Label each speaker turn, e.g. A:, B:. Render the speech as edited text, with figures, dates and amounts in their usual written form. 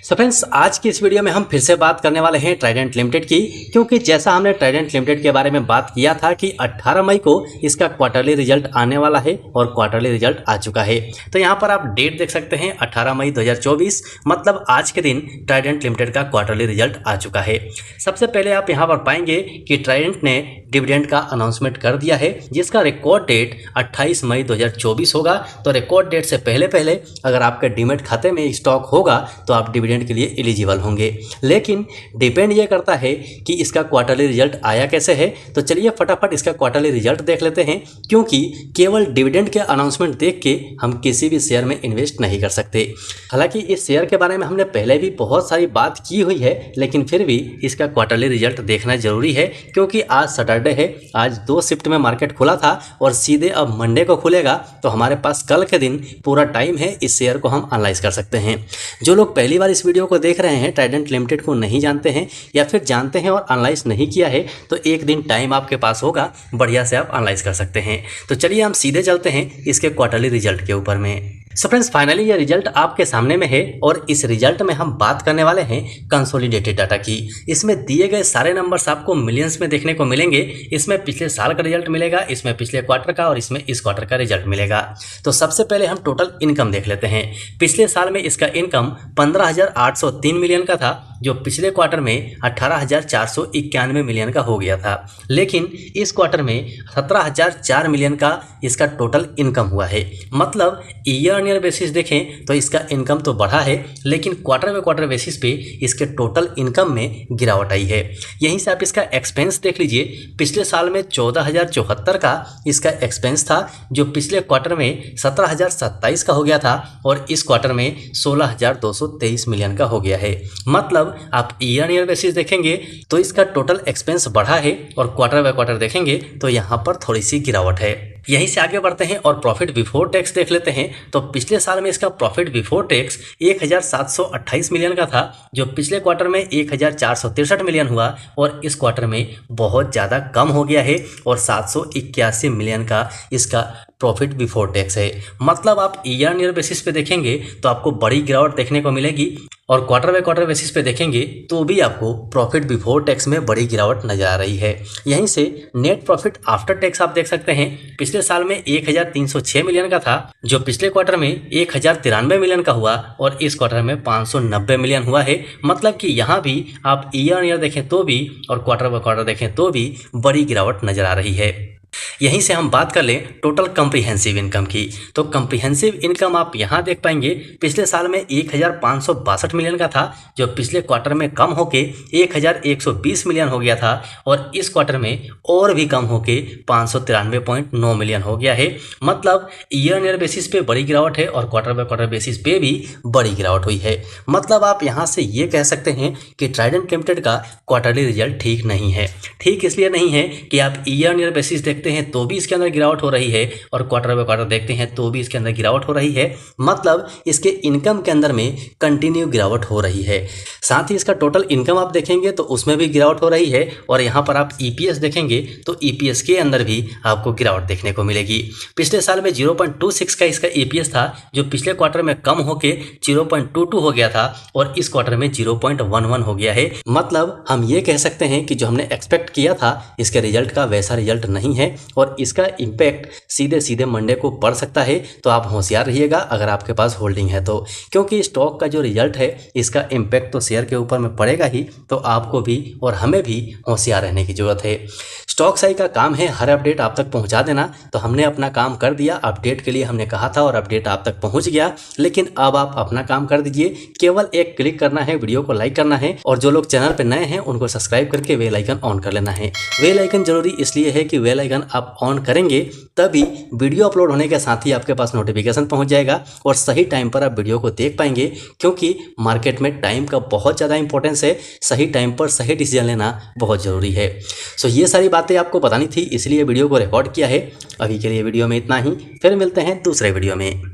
A: So friends, आज की इस वीडियो में हम फिर से बात करने वाले हैं ट्राइडेंट लिमिटेड की, क्योंकि जैसा हमने ट्राइडेंट लिमिटेड के बारे में बात किया था कि 18 मई को इसका क्वार्टरली रिजल्ट आने वाला है और क्वार्टरली रिजल्ट आ चुका है। तो यहाँ पर आप डेट देख सकते हैं 18 मई 2024, मतलब आज के दिन ट्राइडेंट लिमिटेड का क्वार्टरली रिजल्ट आ चुका है। सबसे पहले आप यहाँ पर पाएंगे कि ट्राइडेंट ने डिविडेंड का अनाउंसमेंट कर दिया है, जिसका रिकॉर्ड डेट 28 मई 2024 होगा। तो रिकॉर्ड डेट से पहले पहले अगर आपके डीमैट खाते में स्टॉक होगा तो आप डिविडेंड के लिए एलिजिबल होंगे। लेकिन डिपेंड ये करता है कि इसका क्वार्टरली रिजल्ट आया कैसे है। तो चलिए फटाफट इसका क्वार्टरली रिजल्ट देख लेते हैं, क्योंकि केवल डिविडेंड के अनाउंसमेंट देख के हम किसी भी शेयर में इन्वेस्ट नहीं कर सकते। हालांकि इस शेयर के बारे में हमने पहले भी बहुत सारी बात की हुई है, लेकिन फिर भी इसका क्वार्टरली रिजल्ट देखना जरूरी है, क्योंकि आज सैटरडे है। आज 2 शिफ्ट में मार्केट खुला था और सीधे अब मंडे को खुलेगा। तो हमारे पास कल के दिन पूरा टाइम है, इस शेयर को हम एनालाइज कर सकते हैं। जो लोग पहली बार इस वीडियो को देख रहे हैं, ट्राइडेंट लिमिटेड को नहीं जानते हैं या फिर जानते हैं और एनालाइज नहीं किया है, तो एक दिन टाइम आपके पास होगा, बढ़िया से आप एनालाइज कर सकते हैं। तो चलिए हम सीधे चलते हैं इसके क्वार्टरली रिजल्ट के ऊपर में। सो फ्रेंड्स, फाइनली ये रिजल्ट आपके सामने में है और इस रिजल्ट में हम बात करने वाले हैं कंसोलिडेटेड डाटा की। इसमें दिए गए सारे नंबर्स आपको मिलियंस में देखने को मिलेंगे। इसमें पिछले साल का रिजल्ट मिलेगा, इसमें पिछले क्वार्टर का और इसमें इस क्वार्टर का रिजल्ट मिलेगा। तो सबसे पहले हम टोटल इनकम देख लेते हैं। पिछले साल में इसका इनकम 15,803 मिलियन का था, जो पिछले क्वार्टर में 18,491 मिलियन का हो गया था। लेकिन इस क्वार्टर में 17,004 मिलियन का इसका टोटल इनकम हुआ है। मतलब ईयर ईयर बेसिस देखें तो इसका इनकम तो बढ़ा है, लेकिन क्वार्टर बाय क्वार्टर बेसिस पे इसके टोटल इनकम में गिरावट आई है। यहीं से आप इसका एक्सपेंस देख लीजिए। पिछले साल में 14,074 का इसका एक्सपेंस था, जो पिछले क्वार्टर में 17,027 का हो गया था और इस क्वार्टर में 16,223 मिलियन का हो गया है। मतलब आप ईयर ईयर बेसिस देखेंगे तो इसका टोटल एक्सपेंस बढ़ा है और क्वार्टर बाय क्वार्टर देखेंगे तो यहाँ पर थोड़ी सी गिरावट है। यहीं से आगे बढ़ते हैं और प्रॉफिट बिफोर टैक्स देख लेते हैं। तो पिछले साल में इसका प्रॉफिट बिफोर टैक्स 1,728 मिलियन का था, जो पिछले क्वार्टर में 1,463 मिलियन हुआ और इस क्वार्टर में बहुत ज़्यादा कम हो गया है और 781 मिलियन का इसका प्रॉफिट बिफोर टैक्स है। मतलब आप ईयर ईयर बेसिस पे देखेंगे तो आपको बड़ी गिरावट देखने को मिलेगी और क्वार्टर बाय क्वार्टर बेसिस पे देखेंगे तो भी आपको प्रॉफिट बिफोर टैक्स में बड़ी गिरावट नजर आ रही है। यहीं से नेट प्रॉफिट आफ्टर टैक्स आप देख सकते हैं। पिछले साल में 1,306 मिलियन का था, जो पिछले क्वार्टर में 1,093 मिलियन का हुआ और इस क्वार्टर में 590 मिलियन हुआ है। मतलब कि यहाँ भी आप ईयर ईयर देखें तो भी और क्वार्टर बाय क्वार्टर देखें तो भी बड़ी गिरावट नजर आ रही है। यहीं से हम बात कर लें टोटल कम्प्रीहेंसिव इनकम की। तो कम्प्रीहेंसिव इनकम आप यहाँ देख पाएंगे, पिछले साल में 1,562 मिलियन का था, जो पिछले क्वार्टर में कम होके 1,120 मिलियन हो गया था और इस क्वार्टर में और भी कम होके 593.9 मिलियन हो गया है। मतलब ईयर ईयर बेसिस पे बड़ी गिरावट है और क्वार्टर बाय क्वार्टर बेसिस पे भी बड़ी गिरावट हुई है। मतलब आप यहाँ से ये कह सकते हैं कि ट्राइडेंट लिमिटेड का क्वार्टरली रिजल्ट ठीक नहीं है। ठीक इसलिए नहीं है कि आप ईयर ईयर बेसिस देखते हैं तो भी इसके अंदर गिरावट हो रही है और क्वार्टर बाय क्वार्टर देखते हैं तो भी इसके अंदर गिरावट हो रही है। मतलब इसके इनकम के अंदर में कंटिन्यू गिरावट हो रही है। साथ ही इसका टोटल इनकम आप देखेंगे तो उसमें भी गिरावट हो रही है और यहाँ पर आप ईपीएस देखेंगे तो ईपीएस के अंदर भी आपको गिरावट देखने को मिलेगी। पिछले साल में 0.26 का इसका ईपीएस था, जो पिछले क्वार्टर में कम होके 0.22 हो गया था और इस क्वार्टर में 0.11 हो गया है। मतलब हम ये कह सकते हैं कि जो हमने एक्सपेक्ट किया था इसके रिजल्ट का वैसा रिजल्ट नहीं है और इसका इम्पैक्ट सीधे सीधे मंडे को पड़ सकता है। तो आप होशियार रहिएगा अगर आपके पास होल्डिंग है तो, क्योंकि स्टॉक का जो रिजल्ट है इसका इम्पैक्ट तो शेयर के ऊपर में पड़ेगा ही। तो आपको भी और हमें भी होशियार रहने की जरूरत है। स्टॉक साई का काम है हर अपडेट आप तक पहुंचा देना। तो हमने अपना काम कर दिया, अपडेट के लिए हमने कहा था और अपडेट आप तक पहुंच गया। लेकिन अब आप अपना काम कर दीजिए, केवल एक क्लिक करना है, वीडियो को लाइक करना है और जो लोग चैनल पर नए हैं उनको सब्सक्राइब करके बेल आइकन ऑन कर लेना है। बेल आइकन जरूरी इसलिए है कि बेल आइकन आप ऑन करेंगे तभी वीडियो अपलोड होने के साथ ही आपके पास नोटिफिकेशन पहुंच जाएगा और सही टाइम पर आप वीडियो को देख पाएंगे, क्योंकि मार्केट में टाइम का बहुत ज़्यादा इंपॉर्टेंस है। सही टाइम पर सही डिसीजन लेना बहुत ज़रूरी है। सो ये सारी बातें आपको बतानी थी, इसलिए वीडियो को रिकॉर्ड किया है। अभी के लिए वीडियो में इतना ही, फिर मिलते हैं दूसरे वीडियो में।